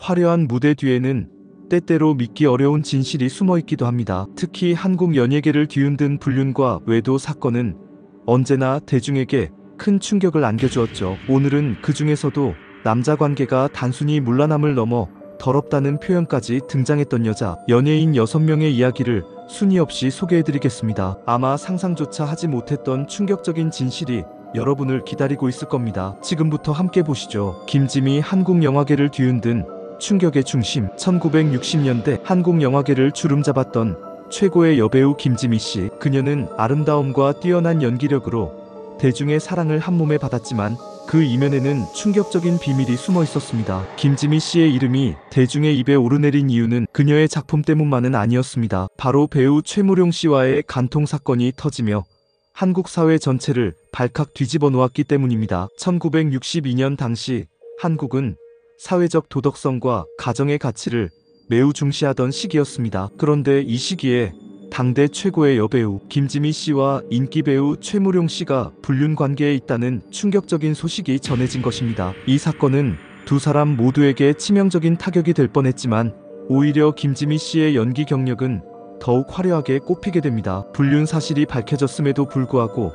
화려한 무대 뒤에는 때때로 믿기 어려운 진실이 숨어 있기도 합니다. 특히 한국 연예계를 뒤흔든 불륜과 외도 사건은 언제나 대중에게 큰 충격을 안겨주었죠. 오늘은 그 중에서도 남자 관계가 단순히 문란함을 넘어 더럽다는 표현까지 등장했던 여자 연예인 6명의 이야기를 순위 없이 소개해드리겠습니다. 아마 상상조차 하지 못했던 충격적인 진실이 여러분을 기다리고 있을 겁니다. 지금부터 함께 보시죠. 김지미 한국 영화계를 뒤흔든 충격의 중심. 1960년대 한국 영화계를 주름잡았던 최고의 여배우 김지미 씨. 그녀는 아름다움과 뛰어난 연기력으로 대중의 사랑을 한몸에 받았지만 그 이면에는 충격적인 비밀이 숨어 있었습니다. 김지미 씨의 이름이 대중의 입에 오르내린 이유는 그녀의 작품 때문만은 아니었습니다. 바로 배우 최무룡 씨와의 간통 사건이 터지며 한국 사회 전체를 발칵 뒤집어 놓았기 때문입니다. 1962년 당시 한국은 사회적 도덕성과 가정의 가치를 매우 중시하던 시기였습니다. 그런데 이 시기에 당대 최고의 여배우 김지미 씨와 인기 배우 최무룡 씨가 불륜 관계에 있다는 충격적인 소식이 전해진 것입니다. 이 사건은 두 사람 모두에게 치명적인 타격이 될 뻔했지만 오히려 김지미 씨의 연기 경력은 더욱 화려하게 꼽히게 됩니다. 불륜 사실이 밝혀졌음에도 불구하고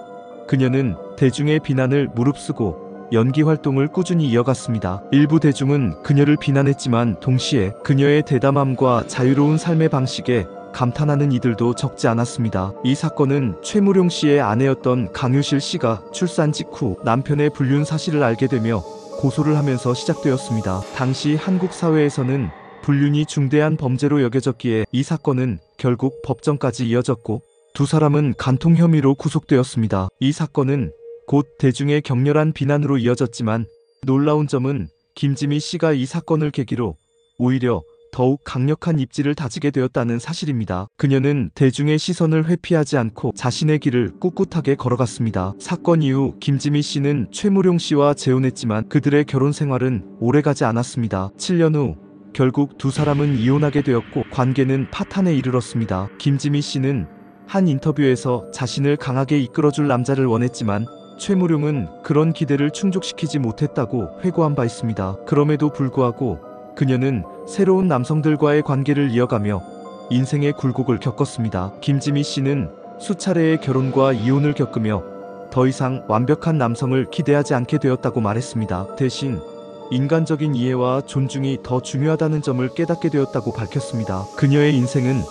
그녀는 대중의 비난을 무릅쓰고 연기 활동을 꾸준히 이어갔습니다. 일부 대중은 그녀를 비난했지만 동시에 그녀의 대담함과 자유로운 삶의 방식에 감탄하는 이들도 적지 않았습니다. 이 사건은 최무룡 씨의 아내였던 강유실 씨가 출산 직후 남편의 불륜 사실을 알게 되며 고소를 하면서 시작되었습니다. 당시 한국 사회에서는 불륜이 중대한 범죄로 여겨졌기에 이 사건은 결국 법정까지 이어졌고 두 사람은 간통 혐의로 구속되었습니다. 이 사건은 곧 대중의 격렬한 비난으로 이어졌지만 놀라운 점은 김지미 씨가 이 사건을 계기로 오히려 더욱 강력한 입지를 다지게 되었다는 사실입니다. 그녀는 대중의 시선을 회피하지 않고 자신의 길을 꿋꿋하게 걸어갔습니다. 사건 이후 김지미 씨는 최무룡 씨와 재혼했지만 그들의 결혼 생활은 오래가지 않았습니다. 7년 후 결국 두 사람은 이혼하게 되었고 관계는 파탄에 이르렀습니다. 김지미 씨는 한 인터뷰에서 자신을 강하게 이끌어줄 남자를 원했지만 최무룡은 그런 기대를 충족시키지 못했다고 회고한 바 있습니다. 그럼에도 불구하고 그녀는 새로운 남성들과의 관계를 이어가며 인생의 굴곡을 겪었습니다. 김지미 씨는 수차례의 결혼과 이혼을 겪으며 더 이상 완벽한 남성을 기대하지 않게 되었다고 말했습니다. 대신 인간적인 이해와 존중이 더 중요하다는 점을 깨닫게 되었다고 밝혔습니다. 그녀의 인생은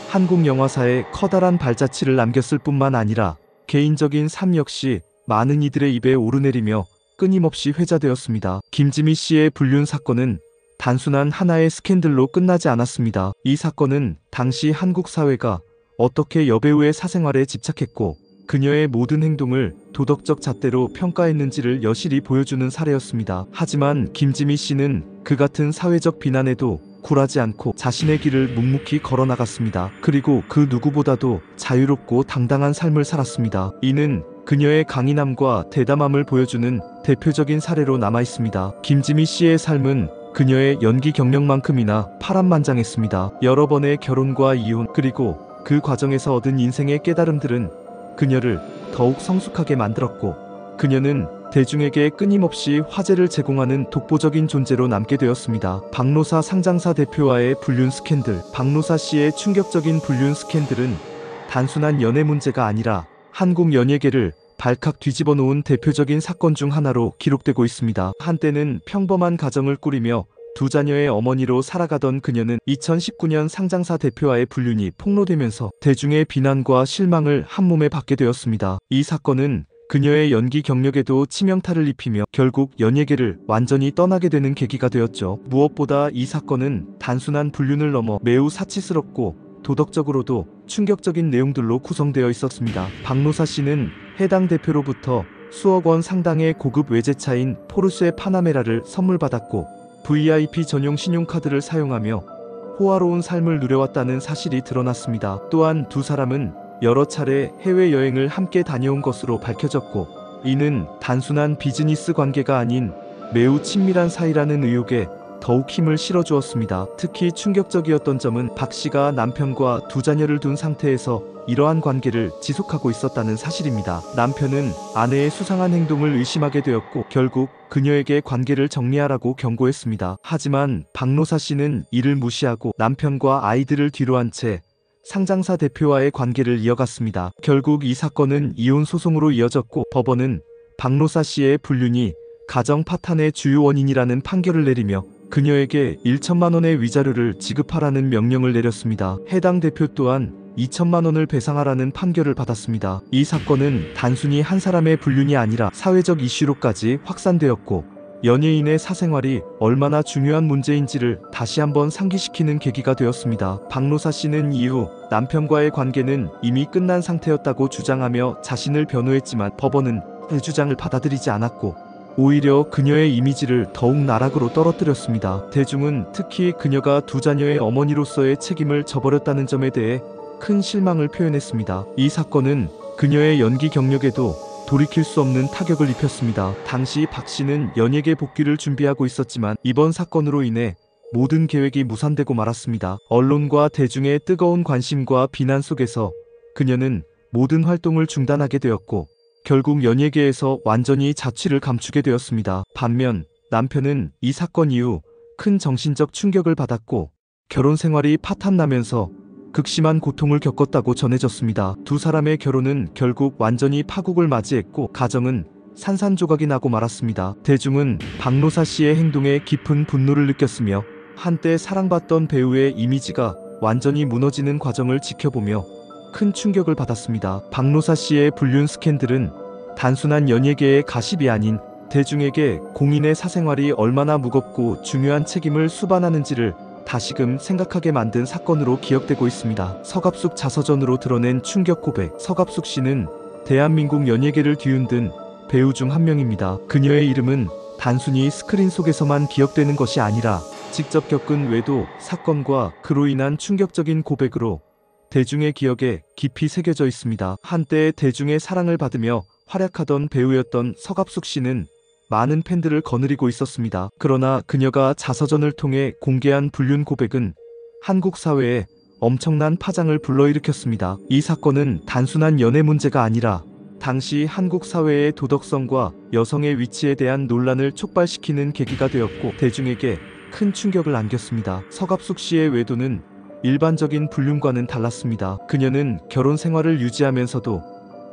한국 영화사에 커다란 발자취를 남겼을 뿐만 아니라 개인적인 삶 역시 많은 이들의 입에 오르내리며 끊임없이 회자되었습니다. 김지미 씨의 불륜 사건은 단순한 하나의 스캔들로 끝나지 않았습니다. 이 사건은 당시 한국 사회가 어떻게 여배우의 사생활에 집착했고 그녀의 모든 행동을 도덕적 잣대로 평가했는지를 여실히 보여주는 사례였습니다. 하지만 김지미 씨는 그 같은 사회적 비난에도 굴하지 않고 자신의 길을 묵묵히 걸어나갔습니다. 그리고 그 누구보다도 자유롭고 당당한 삶을 살았습니다. 이는 그녀의 강인함과 대담함을 보여주는 대표적인 사례로 남아있습니다. 김지미 씨의 삶은 그녀의 연기 경력만큼이나 파란만장했습니다. 여러 번의 결혼과 이혼 그리고 그 과정에서 얻은 인생의 깨달음들은 그녀를 더욱 성숙하게 만들었고 그녀는 대중에게 끊임없이 화제를 제공하는 독보적인 존재로 남게 되었습니다. 박노사 상장사 대표와의 불륜 스캔들. 박노사 씨의 충격적인 불륜 스캔들은 단순한 연애 문제가 아니라 한국 연예계를 발칵 뒤집어 놓은 대표적인 사건 중 하나로 기록되고 있습니다. 한때는 평범한 가정을 꾸리며 두 자녀의 어머니로 살아가던 그녀는 2019년 상장사 대표와의 불륜이 폭로되면서 대중의 비난과 실망을 한몸에 받게 되었습니다. 이 사건은 그녀의 연기 경력에도 치명타를 입히며 결국 연예계를 완전히 떠나게 되는 계기가 되었죠. 무엇보다 이 사건은 단순한 불륜을 넘어 매우 사치스럽고 도덕적으로도 충격적인 내용들로 구성되어 있었습니다. 박노사 씨는 해당 대표로부터 수억 원 상당의 고급 외제차인 포르쉐 파나메라를 선물 받았고 VIP 전용 신용카드를 사용하며 호화로운 삶을 누려왔다는 사실이 드러났습니다. 또한 두 사람은 여러 차례 해외여행을 함께 다녀온 것으로 밝혀졌고 이는 단순한 비즈니스 관계가 아닌 매우 친밀한 사이라는 의혹에 더욱 힘을 실어주었습니다. 특히 충격적이었던 점은 박 씨가 남편과 두 자녀를 둔 상태에서 이러한 관계를 지속하고 있었다는 사실입니다. 남편은 아내의 수상한 행동을 의심하게 되었고 결국 그녀에게 관계를 정리하라고 경고했습니다. 하지만 박노사 씨는 이를 무시하고 남편과 아이들을 뒤로한 채 상장사 대표와의 관계를 이어갔습니다. 결국 이 사건은 이혼 소송으로 이어졌고 법원은 박노사 씨의 불륜이 가정 파탄의 주요 원인이라는 판결을 내리며 그녀에게 1천만 원의 위자료를 지급하라는 명령을 내렸습니다. 해당 대표 또한 2천만 원을 배상하라는 판결을 받았습니다. 이 사건은 단순히 한 사람의 불륜이 아니라 사회적 이슈로까지 확산되었고 연예인의 사생활이 얼마나 중요한 문제인지를 다시 한번 상기시키는 계기가 되었습니다. 박노사 씨는 이후 남편과의 관계는 이미 끝난 상태였다고 주장하며 자신을 변호했지만 법원은 그 주장을 받아들이지 않았고 오히려 그녀의 이미지를 더욱 나락으로 떨어뜨렸습니다. 대중은 특히 그녀가 두 자녀의 어머니로서의 책임을 져버렸다는 점에 대해 큰 실망을 표현했습니다. 이 사건은 그녀의 연기 경력에도 돌이킬 수 없는 타격을 입혔습니다. 당시 박 씨는 연예계 복귀를 준비하고 있었지만 이번 사건으로 인해 모든 계획이 무산되고 말았습니다. 언론과 대중의 뜨거운 관심과 비난 속에서 그녀는 모든 활동을 중단하게 되었고 결국 연예계에서 완전히 자취를 감추게 되었습니다. 반면 남편은 이 사건 이후 큰 정신적 충격을 받았고 결혼 생활이 파탄나면서 극심한 고통을 겪었다고 전해졌습니다. 두 사람의 결혼은 결국 완전히 파국을 맞이했고 가정은 산산조각이 나고 말았습니다. 대중은 박노사 씨의 행동에 깊은 분노를 느꼈으며 한때 사랑받던 배우의 이미지가 완전히 무너지는 과정을 지켜보며 큰 충격을 받았습니다. 박노사 씨의 불륜 스캔들은 단순한 연예계의 가십이 아닌 대중에게 공인의 사생활이 얼마나 무겁고 중요한 책임을 수반하는지를 다시금 생각하게 만든 사건으로 기억되고 있습니다. 서갑숙 자서전으로 드러낸 충격 고백. 서갑숙 씨는 대한민국 연예계를 뒤흔든 배우 중 한 명입니다. 그녀의 이름은 단순히 스크린 속에서만 기억되는 것이 아니라 직접 겪은 외도 사건과 그로 인한 충격적인 고백으로 대중의 기억에 깊이 새겨져 있습니다. 한때 대중의 사랑을 받으며 활약하던 배우였던 서갑숙 씨는 많은 팬들을 거느리고 있었습니다. 그러나 그녀가 자서전을 통해 공개한 불륜 고백은 한국 사회에 엄청난 파장을 불러일으켰습니다. 이 사건은 단순한 연애 문제가 아니라 당시 한국 사회의 도덕성과 여성의 위치에 대한 논란을 촉발시키는 계기가 되었고 대중에게 큰 충격을 안겼습니다. 서갑숙 씨의 외도는 일반적인 불륜과는 달랐습니다. 그녀는 결혼 생활을 유지하면서도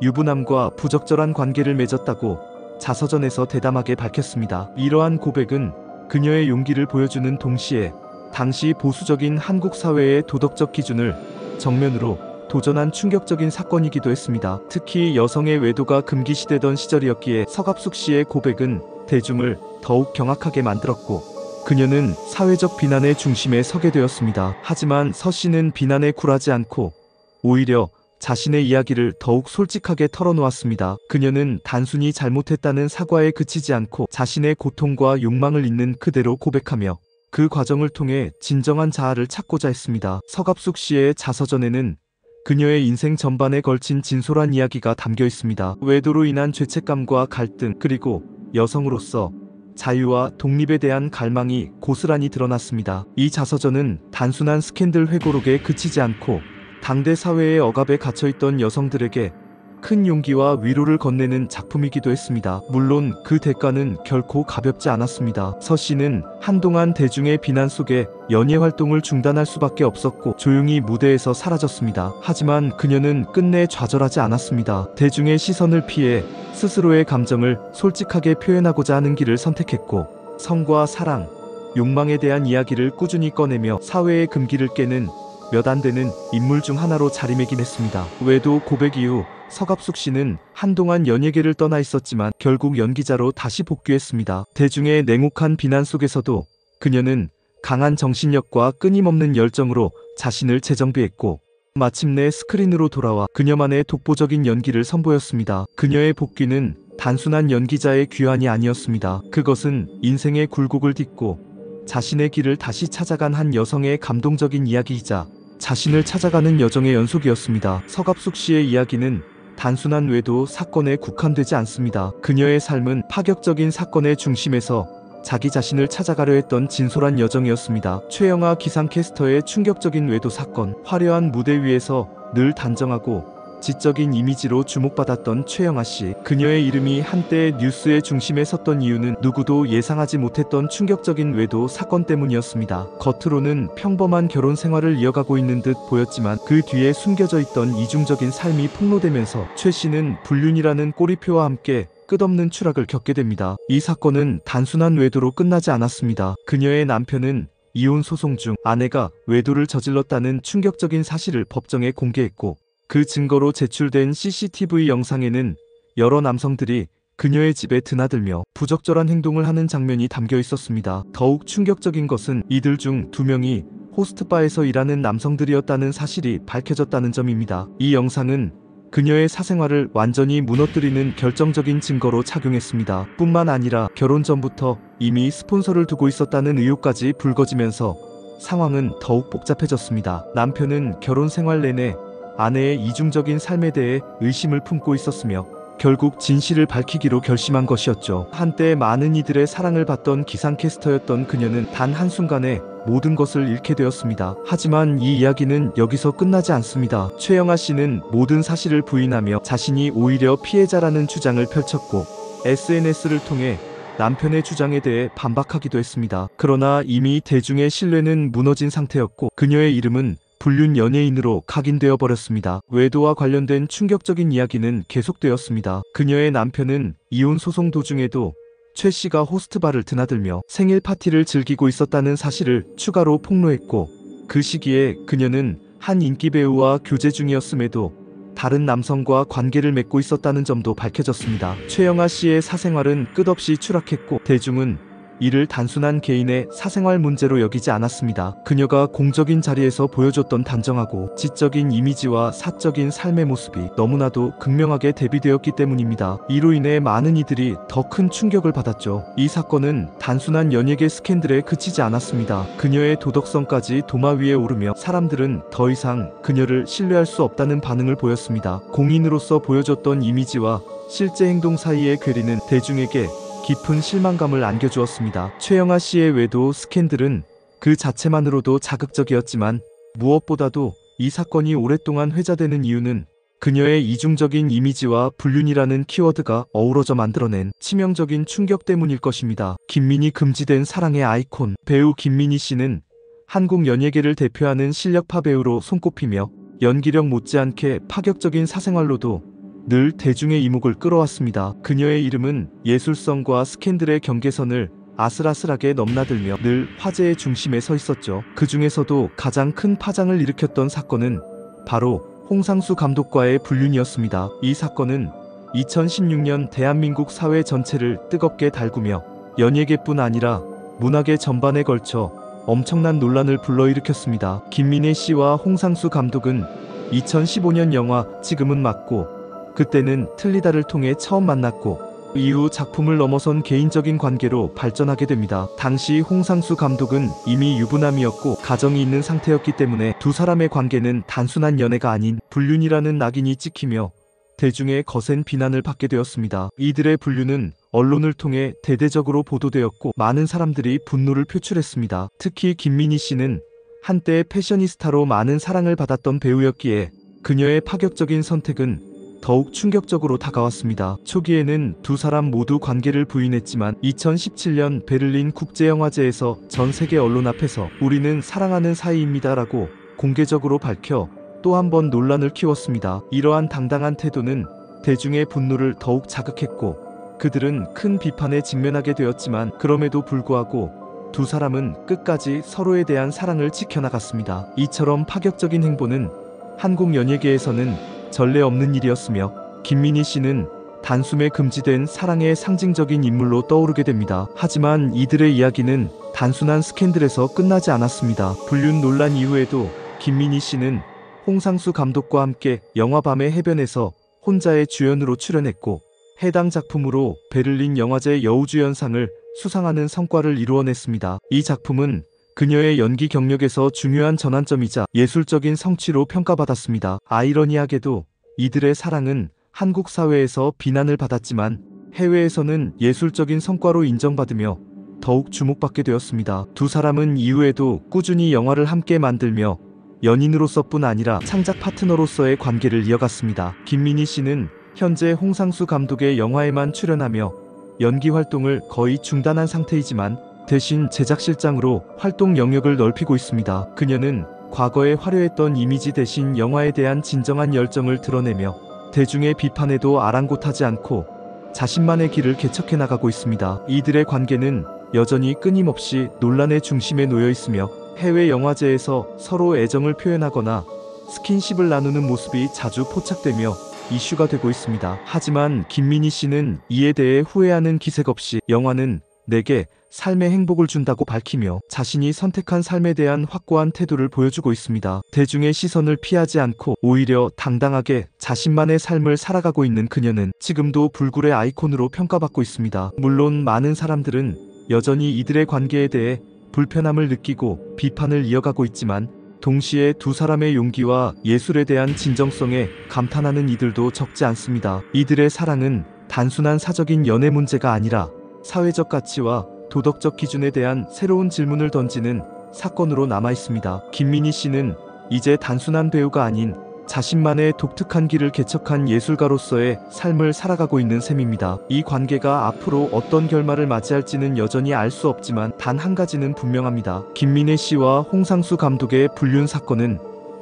유부남과 부적절한 관계를 맺었다고 자서전에서 대담하게 밝혔습니다. 이러한 고백은 그녀의 용기를 보여주는 동시에 당시 보수적인 한국 사회의 도덕적 기준을 정면으로 도전한 충격적인 사건이기도 했습니다. 특히 여성의 외도가 금기시되던 시절이었기에 서갑숙 씨의 고백은 대중을 더욱 경악하게 만들었고 그녀는 사회적 비난의 중심에 서게 되었습니다. 하지만 서 씨는 비난에 굴하지 않고 오히려 자신의 이야기를 더욱 솔직하게 털어놓았습니다. 그녀는 단순히 잘못했다는 사과에 그치지 않고 자신의 고통과 욕망을 있는 그대로 고백하며 그 과정을 통해 진정한 자아를 찾고자 했습니다. 서갑숙 씨의 자서전에는 그녀의 인생 전반에 걸친 진솔한 이야기가 담겨 있습니다. 외도로 인한 죄책감과 갈등, 그리고 여성으로서 자유와 독립에 대한 갈망이 고스란히 드러났습니다. 이 자서전은 단순한 스캔들 회고록에 그치지 않고 당대 사회의 억압에 갇혀있던 여성들에게 큰 용기와 위로를 건네는 작품이기도 했습니다. 물론 그 대가는 결코 가볍지 않았습니다. 서 씨는 한동안 대중의 비난 속에 연예 활동을 중단할 수밖에 없었고 조용히 무대에서 사라졌습니다. 하지만 그녀는 끝내 좌절하지 않았습니다. 대중의 시선을 피해 스스로의 감정을 솔직하게 표현하고자 하는 길을 선택했고 성과 사랑, 욕망에 대한 이야기를 꾸준히 꺼내며 사회의 금기를 깨는 몇 안 되는 인물 중 하나로 자리매김했습니다. 외도 고백 이후 서갑숙 씨는 한동안 연예계를 떠나 있었지만 결국 연기자로 다시 복귀했습니다. 대중의 냉혹한 비난 속에서도 그녀는 강한 정신력과 끊임없는 열정으로 자신을 재정비했고 마침내 스크린으로 돌아와 그녀만의 독보적인 연기를 선보였습니다. 그녀의 복귀는 단순한 연기자의 귀환이 아니었습니다. 그것은 인생의 굴곡을 딛고 자신의 길을 다시 찾아간 한 여성의 감동적인 이야기이자 자신을 찾아가는 여정의 연속이었습니다. 서갑숙 씨의 이야기는 단순한 외도 사건에 국한되지 않습니다. 그녀의 삶은 파격적인 사건의 중심에서 자기 자신을 찾아가려 했던 진솔한 여정이었습니다. 최영아 기상캐스터의 충격적인 외도 사건, 화려한 무대 위에서 늘 단정하고 지적인 이미지로 주목받았던 최영아 씨. 그녀의 이름이 한때 뉴스의 중심에 섰던 이유는 누구도 예상하지 못했던 충격적인 외도 사건 때문이었습니다. 겉으로는 평범한 결혼 생활을 이어가고 있는 듯 보였지만 그 뒤에 숨겨져 있던 이중적인 삶이 폭로되면서 최 씨는 불륜이라는 꼬리표와 함께 끝없는 추락을 겪게 됩니다. 이 사건은 단순한 외도로 끝나지 않았습니다. 그녀의 남편은 이혼 소송 중 아내가 외도를 저질렀다는 충격적인 사실을 법정에 공개했고, 그 증거로 제출된 CCTV 영상에는 여러 남성들이 그녀의 집에 드나들며 부적절한 행동을 하는 장면이 담겨 있었습니다. 더욱 충격적인 것은 이들 중 2명이 호스트바에서 일하는 남성들이었다는 사실이 밝혀졌다는 점입니다. 이 영상은 그녀의 사생활을 완전히 무너뜨리는 결정적인 증거로 작용했습니다. 뿐만 아니라 결혼 전부터 이미 스폰서를 두고 있었다는 의혹까지 불거지면서 상황은 더욱 복잡해졌습니다. 남편은 결혼 생활 내내 아내의 이중적인 삶에 대해 의심을 품고 있었으며 결국 진실을 밝히기로 결심한 것이었죠. 한때 많은 이들의 사랑을 받던 기상캐스터였던 그녀는 단 한순간에 모든 것을 잃게 되었습니다. 하지만 이 이야기는 여기서 끝나지 않습니다. 최영아 씨는 모든 사실을 부인하며 자신이 오히려 피해자라는 주장을 펼쳤고, SNS를 통해 남편의 주장에 대해 반박하기도 했습니다. 그러나 이미 대중의 신뢰는 무너진 상태였고, 그녀의 이름은 불륜 연예인으로 각인되어 버렸습니다. 외도와 관련된 충격적인 이야기는 계속되었습니다. 그녀의 남편은 이혼 소송 도중에도 최 씨가 호스트바를 드나들며 생일 파티를 즐기고 있었다는 사실을 추가로 폭로했고, 그 시기에 그녀는 한 인기 배우와 교제 중이었음에도 다른 남성과 관계를 맺고 있었다는 점도 밝혀졌습니다. 최영아 씨의 사생활은 끝없이 추락했고, 대중은 이를 단순한 개인의 사생활 문제로 여기지 않았습니다. 그녀가 공적인 자리에서 보여줬던 단정하고 지적인 이미지와 사적인 삶의 모습이 너무나도 극명하게 대비되었기 때문입니다. 이로 인해 많은 이들이 더 큰 충격을 받았죠. 이 사건은 단순한 연예계 스캔들에 그치지 않았습니다. 그녀의 도덕성까지 도마 위에 오르며 사람들은 더 이상 그녀를 신뢰할 수 없다는 반응을 보였습니다. 공인으로서 보여줬던 이미지와 실제 행동 사이의 괴리는 대중에게 깊은 실망감을 안겨주었습니다. 최영아 씨의 외도 스캔들은 그 자체만으로도 자극적이었지만, 무엇보다도 이 사건이 오랫동안 회자되는 이유는 그녀의 이중적인 이미지와 불륜이라는 키워드가 어우러져 만들어낸 치명적인 충격 때문일 것입니다. 김민희 금지된 사랑의 아이콘. 배우 김민희 씨는 한국 연예계를 대표하는 실력파 배우로 손꼽히며 연기력 못지않게 파격적인 사생활로도 늘 대중의 이목을 끌어왔습니다. 그녀의 이름은 예술성과 스캔들의 경계선을 아슬아슬하게 넘나들며 늘 화제의 중심에 서 있었죠. 그 중에서도 가장 큰 파장을 일으켰던 사건은 바로 홍상수 감독과의 불륜이었습니다. 이 사건은 2016년 대한민국 사회 전체를 뜨겁게 달구며 연예계뿐 아니라 문화계 전반에 걸쳐 엄청난 논란을 불러일으켰습니다. 김민혜 씨와 홍상수 감독은 2015년 영화 지금은 맞고, 그때는 틀리다를 통해 처음 만났고, 이후 작품을 넘어선 개인적인 관계로 발전하게 됩니다. 당시 홍상수 감독은 이미 유부남이었고 가정이 있는 상태였기 때문에 두 사람의 관계는 단순한 연애가 아닌 불륜이라는 낙인이 찍히며 대중의 거센 비난을 받게 되었습니다. 이들의 불륜은 언론을 통해 대대적으로 보도되었고 많은 사람들이 분노를 표출했습니다. 특히 김민희 씨는 한때 패셔니스타로 많은 사랑을 받았던 배우였기에 그녀의 파격적인 선택은 더욱 충격적으로 다가왔습니다. 초기에는 두 사람 모두 관계를 부인했지만 2017년 베를린 국제영화제에서 전 세계 언론 앞에서 우리는 사랑하는 사이입니다라고 공개적으로 밝혀 또 한 번 논란을 키웠습니다. 이러한 당당한 태도는 대중의 분노를 더욱 자극했고, 그들은 큰 비판에 직면하게 되었지만 그럼에도 불구하고 두 사람은 끝까지 서로에 대한 사랑을 지켜나갔습니다. 이처럼 파격적인 행보는 한국 연예계에서는 전례 없는 일이었으며, 김민희 씨는 단숨에 금지된 사랑의 상징적인 인물로 떠오르게 됩니다. 하지만 이들의 이야기는 단순한 스캔들에서 끝나지 않았습니다. 불륜 논란 이후에도 김민희 씨는 홍상수 감독과 함께 영화 밤의 해변에서 혼자의 주연으로 출연했고, 해당 작품으로 베를린 영화제 여우주연상을 수상하는 성과를 이루어냈습니다. 이 작품은 그녀의 연기 경력에서 중요한 전환점이자 예술적인 성취로 평가받았습니다. 아이러니하게도 이들의 사랑은 한국 사회에서 비난을 받았지만 해외에서는 예술적인 성과로 인정받으며 더욱 주목받게 되었습니다. 두 사람은 이후에도 꾸준히 영화를 함께 만들며 연인으로서뿐 아니라 창작 파트너로서의 관계를 이어갔습니다. 김민희 씨는 현재 홍상수 감독의 영화에만 출연하며 연기 활동을 거의 중단한 상태이지만 대신 제작실장으로 활동 영역을 넓히고 있습니다. 그녀는 과거에 화려했던 이미지 대신 영화에 대한 진정한 열정을 드러내며 대중의 비판에도 아랑곳하지 않고 자신만의 길을 개척해 나가고 있습니다. 이들의 관계는 여전히 끊임없이 논란의 중심에 놓여 있으며 해외 영화제에서 서로 애정을 표현하거나 스킨십을 나누는 모습이 자주 포착되며 이슈가 되고 있습니다. 하지만 김민희 씨는 이에 대해 후회하는 기색 없이 영화는 내게 삶의 행복을 준다고 밝히며 자신이 선택한 삶에 대한 확고한 태도를 보여주고 있습니다. 대중의 시선을 피하지 않고 오히려 당당하게 자신만의 삶을 살아가고 있는 그녀는 지금도 불굴의 아이콘으로 평가받고 있습니다. 물론 많은 사람들은 여전히 이들의 관계에 대해 불편함을 느끼고 비판을 이어가고 있지만 동시에 두 사람의 용기와 예술에 대한 진정성에 감탄하는 이들도 적지 않습니다. 이들의 사랑은 단순한 사적인 연애 문제가 아니라 사회적 가치와 도덕적 기준에 대한 새로운 질문을 던지는 사건으로 남아 있습니다. 김민희 씨는 이제 단순한 배우가 아닌 자신만의 독특한 길을 개척한 예술가로서의 삶을 살아가고 있는 셈입니다. 이 관계가 앞으로 어떤 결말을 맞이할지는 여전히 알 수 없지만 단 한 가지는 분명합니다. 김민희 씨와 홍상수 감독의 불륜 사건은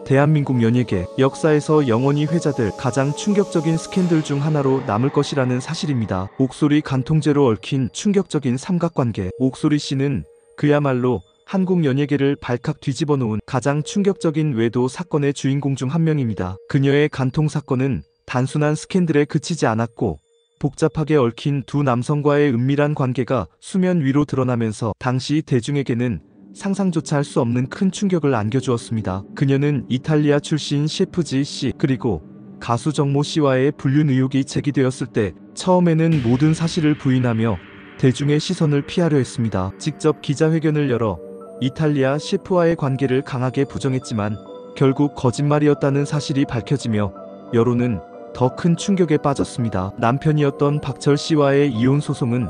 대한민국 연예계 역사에서 영원히 회자될 가장 충격적인 스캔들 중 하나로 남을 것이라는 사실입니다. 옥소리 간통죄로 얽힌 충격적인 삼각관계. 옥소리 씨는 그야말로 한국 연예계를 발칵 뒤집어 놓은 가장 충격적인 외도 사건의 주인공 중 한 명입니다. 그녀의 간통 사건은 단순한 스캔들에 그치지 않았고 복잡하게 얽힌 두 남성과의 은밀한 관계가 수면 위로 드러나면서 당시 대중에게는 상상조차 할 수 없는 큰 충격을 안겨주었습니다. 그녀는 이탈리아 출신 셰프 지 씨 그리고 가수 정모 씨와의 불륜 의혹이 제기되었을 때 처음에는 모든 사실을 부인하며 대중의 시선을 피하려 했습니다. 직접 기자회견을 열어 이탈리아 셰프와의 관계를 강하게 부정했지만 결국 거짓말이었다는 사실이 밝혀지며 여론은 더 큰 충격에 빠졌습니다. 남편이었던 박철 씨와의 이혼 소송은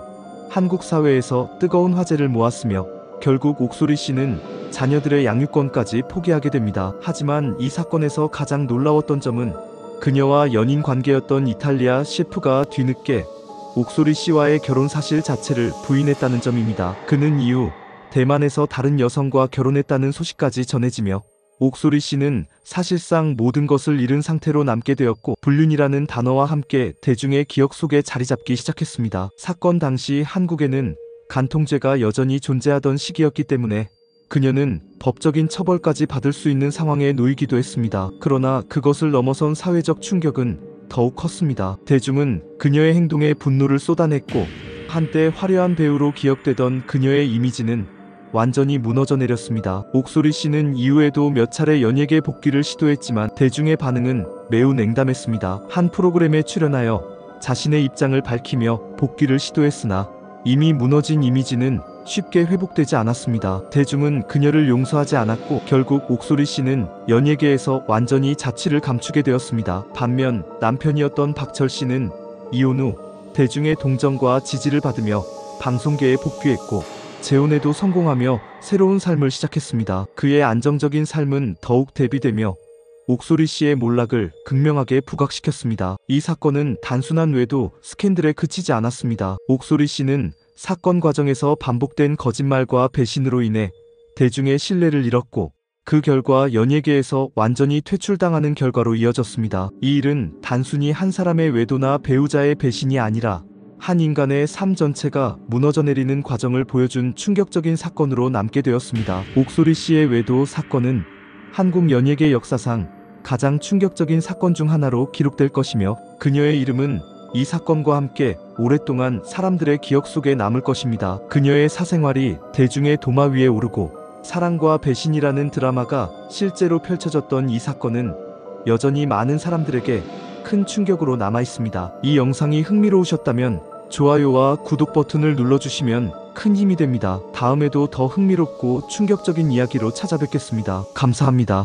한국 사회에서 뜨거운 화제를 모았으며 결국 옥소리 씨는 자녀들의 양육권까지 포기하게 됩니다. 하지만 이 사건에서 가장 놀라웠던 점은 그녀와 연인 관계였던 이탈리아 셰프가 뒤늦게 옥소리 씨와의 결혼 사실 자체를 부인했다는 점입니다. 그는 이후 대만에서 다른 여성과 결혼했다는 소식까지 전해지며 옥소리 씨는 사실상 모든 것을 잃은 상태로 남게 되었고 불륜이라는 단어와 함께 대중의 기억 속에 자리 잡기 시작했습니다. 사건 당시 한국에는 간통죄가 여전히 존재하던 시기였기 때문에 그녀는 법적인 처벌까지 받을 수 있는 상황에 놓이기도 했습니다. 그러나 그것을 넘어선 사회적 충격은 더욱 컸습니다. 대중은 그녀의 행동에 분노를 쏟아냈고 한때 화려한 배우로 기억되던 그녀의 이미지는 완전히 무너져 내렸습니다. 옥소리 씨는 이후에도 몇 차례 연예계 복귀를 시도했지만 대중의 반응은 매우 냉담했습니다. 한 프로그램에 출연하여 자신의 입장을 밝히며 복귀를 시도했으나 이미 무너진 이미지는 쉽게 회복되지 않았습니다. 대중은 그녀를 용서하지 않았고 결국 옥소리 씨는 연예계에서 완전히 자취를 감추게 되었습니다. 반면 남편이었던 박철 씨는 이혼 후 대중의 동정과 지지를 받으며 방송계에 복귀했고 재혼에도 성공하며 새로운 삶을 시작했습니다. 그의 안정적인 삶은 더욱 대비되며 옥소리 씨의 몰락을 극명하게 부각시켰습니다. 이 사건은 단순한 외도 스캔들에 그치지 않았습니다. 옥소리 씨는 사건 과정에서 반복된 거짓말과 배신으로 인해 대중의 신뢰를 잃었고 그 결과 연예계에서 완전히 퇴출당하는 결과로 이어졌습니다. 이 일은 단순히 한 사람의 외도나 배우자의 배신이 아니라 한 인간의 삶 전체가 무너져 내리는 과정을 보여준 충격적인 사건으로 남게 되었습니다. 옥소리 씨의 외도 사건은 한국 연예계 역사상 가장 충격적인 사건 중 하나로 기록될 것이며 그녀의 이름은 이 사건과 함께 오랫동안 사람들의 기억 속에 남을 것입니다. 그녀의 사생활이 대중의 도마 위에 오르고 사랑과 배신이라는 드라마가 실제로 펼쳐졌던 이 사건은 여전히 많은 사람들에게 큰 충격으로 남아 있습니다. 이 영상이 흥미로우셨다면 좋아요와 구독 버튼을 눌러주시면 큰 힘이 됩니다. 다음에도 더 흥미롭고 충격적인 이야기로 찾아뵙겠습니다. 감사합니다.